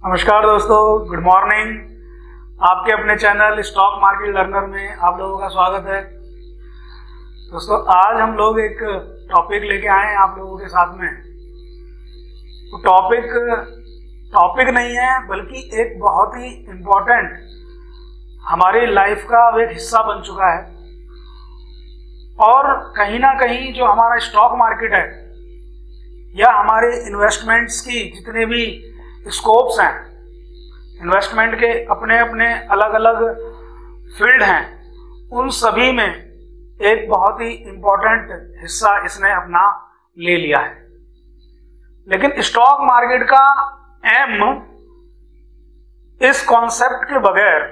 नमस्कार दोस्तों, good morning. आपके अपने चैनल स्टॉक मार्केट लर्नर में आप लोगों का स्वागत है। दोस्तों, आज हम लोग एक टॉपिक लेके आए हैं आप लोगों के साथ में। तो टॉपिक नहीं है, बल्कि एक बहुत ही इम्पोर्टेंट हमारी लाइफ का एक हिस्सा बन चुका है। और कहीं ना कहीं जो हमारा स्टॉक मार्केट है या हमारे इन्वेस्टमेंट्स की जितने भी स्कोप्स हैं, इन्वेस्टमेंट के अपने अपने अलग अलग फील्ड हैं, उन सभी में एक बहुत ही इम्पोर्टेंट हिस्सा इसने अपना ले लिया है। लेकिन स्टॉक मार्केट का एम इस कॉन्सेप्ट के बगैर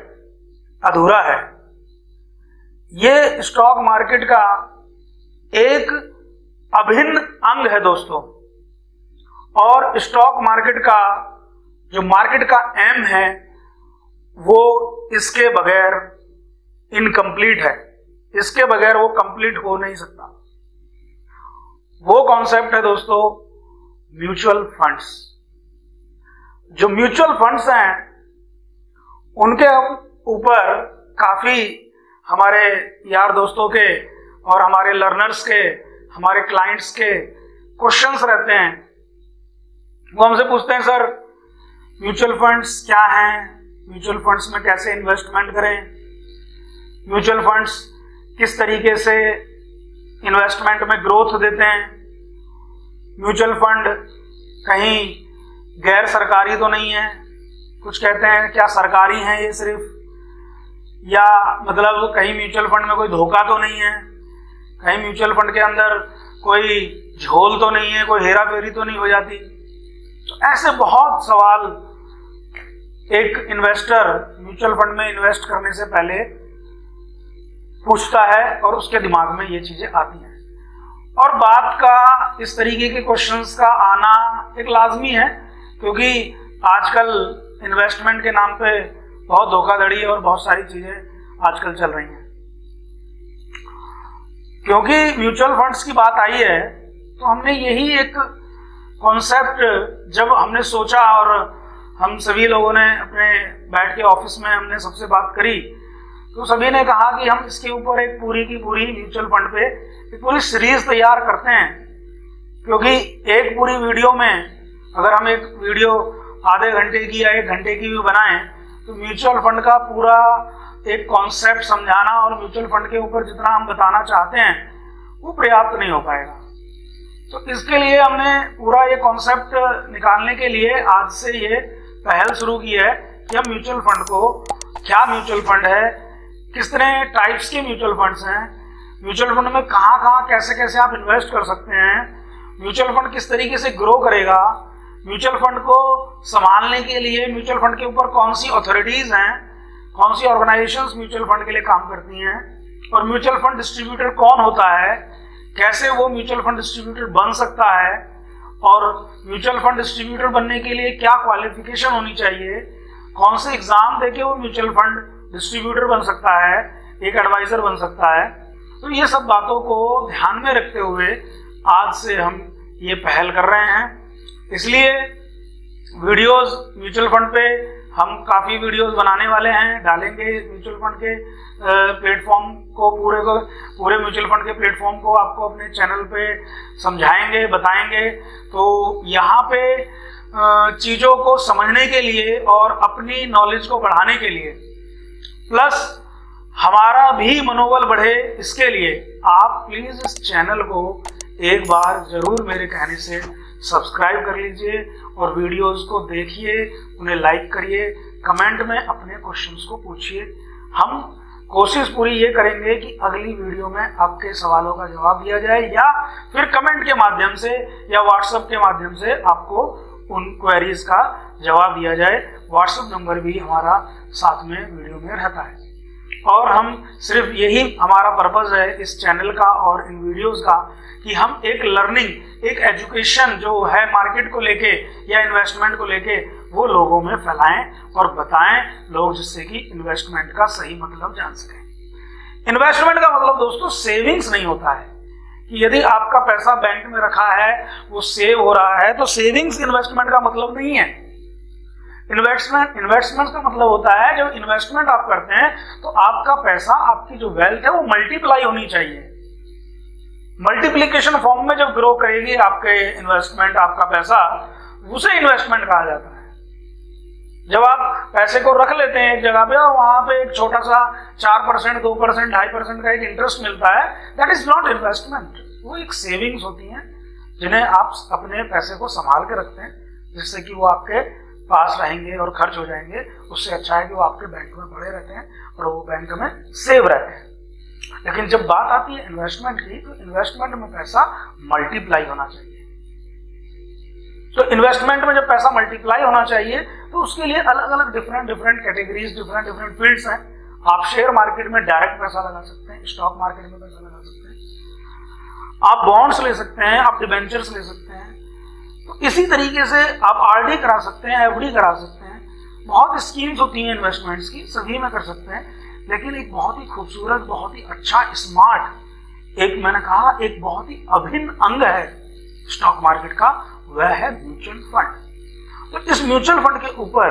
अधूरा है। ये स्टॉक मार्केट का एक अभिन्न अंग है दोस्तों, और स्टॉक मार्केट का जो मार्केट का एम है वो इसके बगैर इनकम्प्लीट है। इसके बगैर वो कंप्लीट हो नहीं सकता। वो कॉन्सेप्ट है दोस्तों म्यूचुअल फंड्स। जो म्यूचुअल फंड्स हैं उनके ऊपर काफी हमारे यार दोस्तों के और हमारे लर्नर्स के, हमारे क्लाइंट्स के क्वेश्चंस रहते हैं। वो हमसे पूछते हैं, सर म्यूचुअल फंड्स क्या हैं, म्यूचुअल फंड्स में कैसे इन्वेस्टमेंट करें, म्यूचुअल फंड्स किस तरीके से इन्वेस्टमेंट में ग्रोथ देते हैं, म्यूचुअल फंड कहीं गैर सरकारी तो नहीं है, कुछ कहते हैं क्या सरकारी हैं ये सिर्फ, या मतलब कहीं म्यूचुअल फंड में कोई धोखा तो नहीं है, कहीं म्यूचुअल फंड के अंदर कोई झोल तो नहीं है, कोई हेरा फेरी तो नहीं हो जाती। तो ऐसे बहुत सवाल एक इन्वेस्टर म्यूचुअल फंड में इन्वेस्ट करने से पहले पूछता है और उसके दिमाग में ये चीजें आती हैं। और बात का इस तरीके के क्वेश्चंस का आना एक लाजमी है, क्योंकि आजकल इन्वेस्टमेंट के नाम पे बहुत धोखाधड़ी और बहुत सारी चीजें आजकल चल रही हैं। क्योंकि म्यूचुअल फंड्स की बात आई है तो हमने यही एक कॉन्सेप्ट जब हमने सोचा और हम सभी लोगों ने अपने बैठ के ऑफिस में हमने सबसे बात करी, तो सभी ने कहा कि हम इसके ऊपर एक पूरी की पूरी म्यूचुअल फंड पे एक पूरी सीरीज तैयार करते हैं। क्योंकि एक पूरी वीडियो में अगर हम एक वीडियो आधे घंटे की या 1 घंटे की भी बनाएं तो म्यूचुअल फंड का पूरा एक कॉन्सेप्ट समझाना और म्यूचुअल फंड के ऊपर जितना हम बताना चाहते हैं वो पर्याप्त नहीं हो पाएगा। तो इसके लिए हमने पूरा ये कॉन्सेप्ट निकालने के लिए आज से ये पहल शुरू की है कि हम म्यूचुअल फंड को, क्या म्यूचुअल फंड है, किस तरह टाइप्स के म्यूचुअल फंड्स हैं, म्यूचुअल फंड में कहाँ कहाँ कैसे कैसे आप इन्वेस्ट कर सकते हैं, म्यूचुअल फंड किस तरीके से ग्रो करेगा, म्यूचुअल फंड को संभालने के लिए म्यूचुअल फंड के ऊपर कौन सी अथॉरिटीज हैं, कौन सी ऑर्गेनाइजेशंस म्यूचुअल फंड के लिए काम करती हैं, और म्यूचुअल फंड डिस्ट्रीब्यूटर कौन होता है, कैसे वो म्यूचुअल फंड डिस्ट्रीब्यूटर बन सकता है, और म्यूचुअल फंड डिस्ट्रीब्यूटर बनने के लिए क्या क्वालिफिकेशन होनी चाहिए, कौन से एग्जाम देके वो म्यूचुअल फंड डिस्ट्रीब्यूटर बन सकता है, एक एडवाइजर बन सकता है। तो ये सब बातों को ध्यान में रखते हुए आज से हम ये पहल कर रहे हैं। इसलिए वीडियोस म्यूचुअल फंड पे हम काफ़ी वीडियोस बनाने वाले हैं, डालेंगे म्यूचुअल फंड के प्लेटफॉर्म को, पूरे म्यूचुअल फंड के प्लेटफॉर्म को आपको अपने चैनल पे समझाएंगे, बताएंगे। तो यहाँ पे चीज़ों को समझने के लिए और अपनी नॉलेज को बढ़ाने के लिए, प्लस हमारा भी मनोबल बढ़े, इसके लिए आप प्लीज़ इस चैनल को एक बार ज़रूर मेरे कहने से सब्सक्राइब कर लीजिए और वीडियोस को देखिए, उन्हें लाइक करिए, कमेंट में अपने क्वेश्चंस को पूछिए। हम कोशिश पूरी ये करेंगे कि अगली वीडियो में आपके सवालों का जवाब दिया जाए, या फिर कमेंट के माध्यम से या व्हाट्सएप के माध्यम से आपको उन क्वेरीज का जवाब दिया जाए। व्हाट्सएप नंबर भी हमारा साथ में वीडियो में रहता है। और हम सिर्फ यही हमारा पर्पस है इस चैनल का और इन वीडियोस का कि हम एक लर्निंग, एक एजुकेशन जो है मार्केट को लेके या इन्वेस्टमेंट को लेके वो लोगों में फैलाएं और बताएं लोग, जिससे कि इन्वेस्टमेंट का सही मतलब जान सकें। इन्वेस्टमेंट का मतलब दोस्तों सेविंग्स नहीं होता है कि यदि आपका पैसा बैंक में रखा है वो सेव हो रहा है, तो सेविंग्स इन्वेस्टमेंट का मतलब नहीं है। इन्वेस्टमेंट का मतलब होता है जब इन्वेस्टमेंट आप करते हैं तो आपका पैसा, आपकी जो वेल्थ है वो मल्टीप्लाई होनी चाहिए। मल्टीप्लीकेशन फॉर्म में जब ग्रो करेगी आपके इन्वेस्टमेंट, आपका पैसा, उसे इन्वेस्टमेंट कहा जाता है। जब आप पैसे को रख लेते हैं एक जगह पे और वहां पे एक छोटा सा 4%, 2%, 2.5% का एक इंटरेस्ट मिलता है, दैट इज नॉट इन्वेस्टमेंट। वो एक सेविंग्स होती हैं जिन्हें आप अपने पैसे को संभाल के रखते हैं, जिससे कि वो आपके पास रहेंगे और खर्च हो जाएंगे। उससे अच्छा है कि वो आपके बैंक में पड़े रहते हैं और वो बैंक में सेव रहते हैं। लेकिन जब बात आती है इन्वेस्टमेंट की, तो इन्वेस्टमेंट में पैसा मल्टीप्लाई होना चाहिए। तो इन्वेस्टमेंट में जब पैसा मल्टीप्लाई होना चाहिए तो उसके लिए अलग अलग डिफरेंट कैटेगरीज, डिफरेंट फील्ड्स हैं। आप शेयर मार्केट में डायरेक्ट पैसा लगा सकते हैं, स्टॉक मार्केट में पैसा लगा सकते हैं, आप बॉन्ड्स ले सकते हैं, आप डिबेंचर्स ले सकते हैं। तो इसी तरीके से आप आरडी करा सकते हैं, एफडी करा सकते हैं। बहुत स्कीम्स होती हैं इन्वेस्टमेंट्स की, सभी में कर सकते हैं। लेकिन एक बहुत ही खूबसूरत, बहुत ही अच्छा, स्मार्ट, एक मैंने कहा एक बहुत ही अभिन्न अंग है स्टॉक मार्केट का, वह है म्यूचुअल फंड। तो इस म्यूचुअल फंड के ऊपर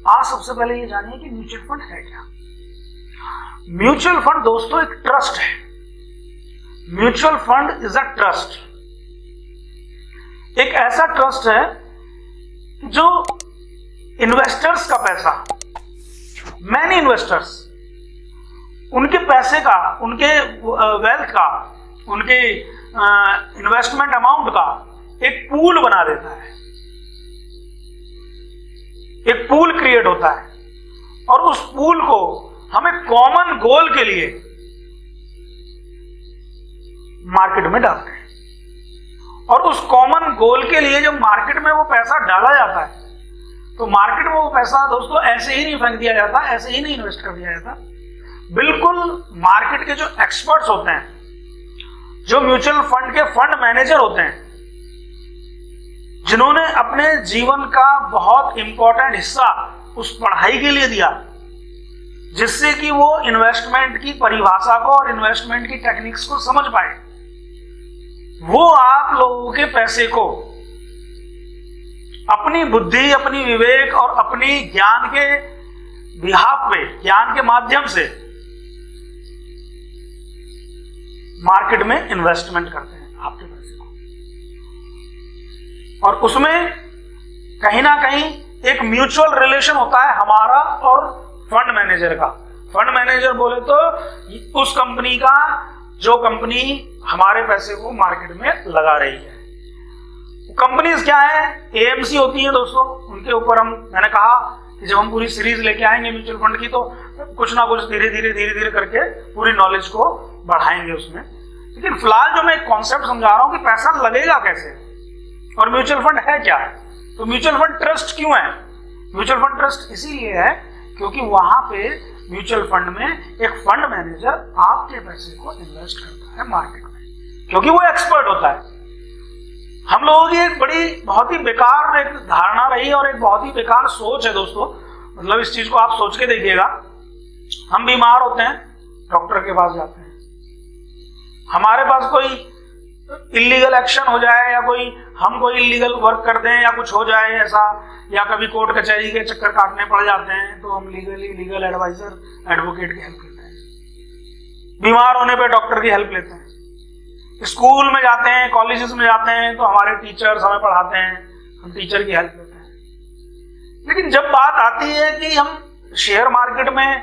आज सबसे पहले ये जानिए कि म्यूचुअल फंड है क्या। म्यूचुअल फंड दोस्तों एक ट्रस्ट है। Mutual fund is a trust, एक ऐसा ट्रस्ट है जो इन्वेस्टर्स का पैसा, मैनी इन्वेस्टर्स, उनके पैसे का, उनके वेल्थ का, उनके इन्वेस्टमेंट अमाउंट का एक पूल बना देता है, एक पूल क्रिएट होता है और उस पूल को हमें कॉमन गोल के लिए मार्केट में डालते हैं। और उस कॉमन गोल के लिए जब मार्केट में वो पैसा डाला जाता है तो मार्केट में वो पैसा दोस्तों ऐसे ही नहीं फेंक दिया जाता, ऐसे ही नहीं इन्वेस्ट कर दिया जाता। बिल्कुल मार्केट के जो एक्सपर्ट्स होते हैं, जो म्यूचुअल फंड के फंड मैनेजर होते हैं, जिन्होंने अपने जीवन का बहुत इंपॉर्टेंट हिस्सा उस पढ़ाई के लिए दिया, जिससे कि वो इन्वेस्टमेंट की परिभाषा को और इन्वेस्टमेंट की टेक्निक्स को समझ पाए, वो आप लोगों के पैसे को अपनी बुद्धि, अपनी विवेक और अपनी ज्ञान के बिहाफ पे, ज्ञान के माध्यम से मार्केट में इन्वेस्टमेंट करते हैं आपके पैसे को। और उसमें कहीं ना कहीं एक म्यूचुअल रिलेशन होता है हमारा और फंड मैनेजर का। फंड मैनेजर बोले तो उस कंपनी का जो कंपनी हमारे पैसे को मार्केट में लगा रही है। कंपनीज क्या है? एएमसी होती है दोस्तों। उनके ऊपर हम, मैंने कहा कि जब हम पूरी सीरीज लेके आएंगे म्यूचुअल फंड की तो कुछ ना कुछ धीरे धीरे करके पूरी नॉलेज को बढ़ाएंगे उसमें। लेकिन फिलहाल जो मैं एक कॉन्सेप्ट समझा रहा हूं कि पैसा लगेगा कैसे और म्यूचुअल फंड है क्या। तो म्यूचुअल फंड ट्रस्ट क्यों है? म्यूचुअल फंड ट्रस्ट इसीलिए है क्योंकि वहां पे म्यूचुअल फंड में एक फंड मैनेजर आपके पैसे को इन्वेस्ट करता है मार्केट में, क्योंकि वो एक्सपर्ट होता है। हम लोगों की एक बहुत ही बेकार एक धारणा रही और एक बहुत ही बेकार सोच है दोस्तों। मतलब इस चीज को आप सोच के देखिएगा, हम बीमार होते हैं, डॉक्टर के पास जाते हैं, हमारे पास कोई इलीगल एक्शन हो जाए या हम कोई इलीगल वर्क कर दें या कुछ हो जाए ऐसा, या कभी कोर्ट कचहरी के चक्कर काटने पड़ जाते हैं, तो हम लीगल एडवाइजर, एडवोकेट की हेल्प लेते हैं। बीमार होने पे डॉक्टर की हेल्प लेते हैं। स्कूल में जाते हैं, कॉलेजेस में जाते हैं तो हमारे टीचर्स हमें पढ़ाते हैं, हम टीचर की हेल्प लेते हैं। लेकिन जब बात आती है कि हम शेयर मार्केट में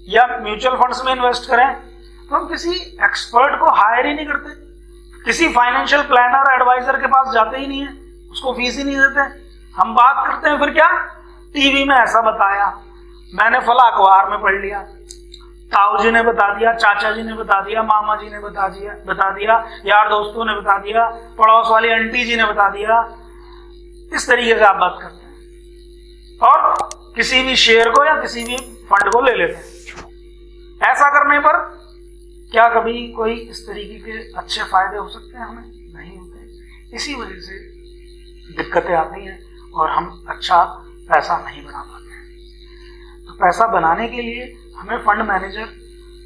या म्यूचुअल फंड्स में इन्वेस्ट करें तो हम किसी एक्सपर्ट को हायर ही नहीं करते, किसी फाइनेंशियल प्लानर एडवाइजर के पास जाते ही नहीं है, उसको फीस ही नहीं देते। हम बात करते हैं फिर क्या, टीवी में ऐसा बताया, मैंने फला अखबार में पढ़ लिया, ताऊ जी ने बता दिया, चाचा जी ने बता दिया, मामा जी ने बता दिया, यार दोस्तों ने बता दिया, पड़ोस वाली आंटी जी ने बता दिया। इस तरीके से आप बात करते हैं और किसी भी शेयर को या किसी भी फंड को ले लेते हैं। ऐसा करने पर क्या कभी कोई इस तरीके के अच्छे फायदे हो सकते हैं? हमें नहीं होते। इसी वजह से दिक्कतें आती हैं और हम अच्छा पैसा नहीं बना पाते हैं। तो पैसा बनाने के लिए हमें fund manager,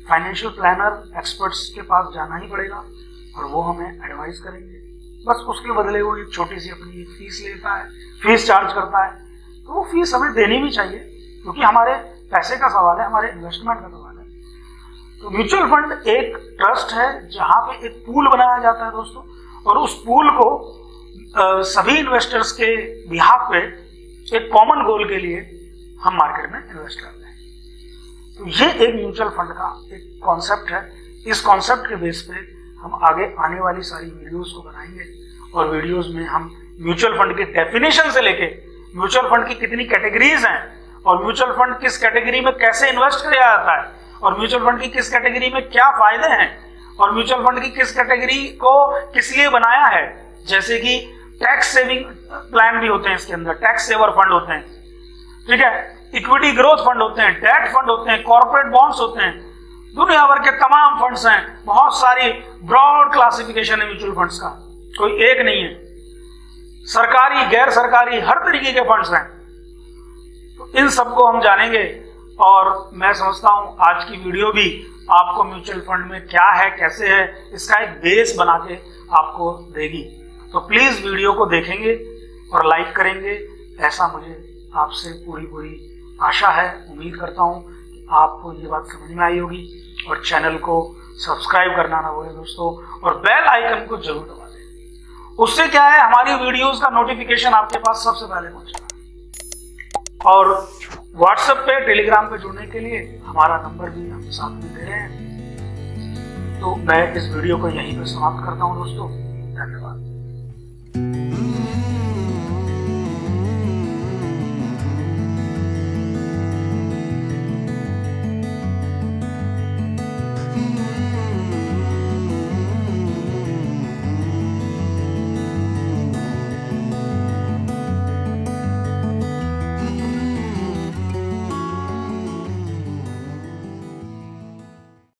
financial planner, experts के पास जाना ही पड़ेगा और वो हमें एडवाइस करेंगे। बस उसके बदले वो एक छोटी सी अपनी फीस लेता है, फीस चार्ज करता है। तो वो फीस हमें देनी भी चाहिए, क्योंकि हमारे पैसे का सवाल है, हमारे इन्वेस्टमेंट का सवाल है। तो म्यूचुअल फंड एक ट्रस्ट है जहां पे एक पूल बनाया जाता है दोस्तों, और उस पूल को सभी इन्वेस्टर्स के बिहाफ पे एक कॉमन गोल के लिए हम मार्केट में इन्वेस्ट करते हैं। तो ये एक म्यूचुअल फंड का एक कॉन्सेप्ट है। इस कॉन्सेप्ट के बेस पे हम आगे आने वाली सारी वीडियोस को बनाएंगे, और वीडियोस में हम म्यूचुअल फंड के डेफिनेशन से लेके म्यूचुअल फंड की कितनी कैटेगरीज हैं, और म्यूचुअल फंड किस कैटेगरी में कैसे इन्वेस्ट किया जाता है, और म्यूचुअल फंड की किस कैटेगरी में क्या फायदे हैं, और म्यूचुअल फंड की किस कैटेगरी को किस लिए बनाया है। जैसे कि टैक्स सेविंग प्लान भी होते हैं इसके अंदर, टैक्स सेवर फंड होते हैं, ठीक है, इक्विटी ग्रोथ फंड होते हैं, डेट फंड होते हैं, कॉर्पोरेट बॉन्ड्स होते हैं, दुनिया भर के तमाम फंड्स हैं। बहुत सारी ब्रॉड क्लासिफिकेशन है म्यूचुअल फंड्स का, कोई एक नहीं है। सरकारी गैर सरकारी हर तरीके के फंड्स हैं। तो इन सबको हम जानेंगे, और मैं समझता हूं आज की वीडियो भी आपको म्यूचुअल फंड में क्या है, कैसे है, इसका एक बेस बना के आपको देगी। तो प्लीज वीडियो को देखेंगे और लाइक करेंगे, ऐसा मुझे आपसे पूरी आशा है। उम्मीद करता हूं कि आपको ये बात समझ में आई होगी, और चैनल को सब्सक्राइब करना ना भूलें दोस्तों, और बेल आइकन को जरूर दबा दें। उससे क्या है, हमारी वीडियोस का नोटिफिकेशन आपके पास सबसे पहले पहुंचेगा। और व्हाट्सएप पे, टेलीग्राम पे जुड़ने के लिए हमारा नंबर भी हम साथ में दे रहे हैं। तो मैं इस वीडियो को यहीं पे समाप्त करता हूं दोस्तों।